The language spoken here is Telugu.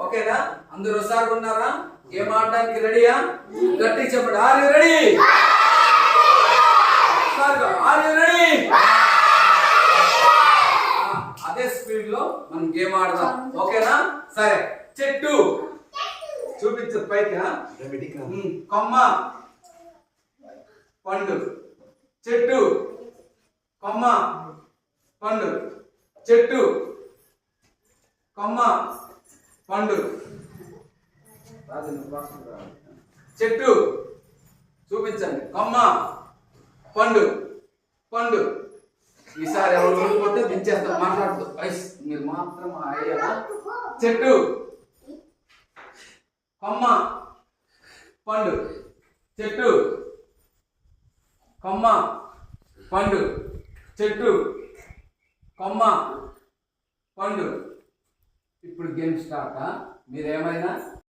ఓకేనా? అందరూ ఒకసారి ఉన్నారా? గేమ్ ఆడడానికి రెడీయా? గట్టి చెప్పండి. Are you ready? Are you ready? అదే స్పీడ్ లో మనం గేమ్ ఆడదాం. ఓకేనా? సరే. చెట్టు చూపించు పైకి. కొమ్మ పండు. చెట్టు కొమ్మ పండు. చెట్టు కొమ్మ పండు. చెట్టు చూపించండి. కొమ్మ పండు. పండు. ఈసారి ఎవరు ఓడిపోతే దించేస్తాం. మాట్లాడుతూ మీరు మాత్రం అయ్యా. చెట్టు కొమ్మ పండు. చెట్టు కొమ్మ పండు. చెట్టు కొమ్మ పండు. ఇప్పుడు గేమ్ స్టార్ట్. మీరేమైనా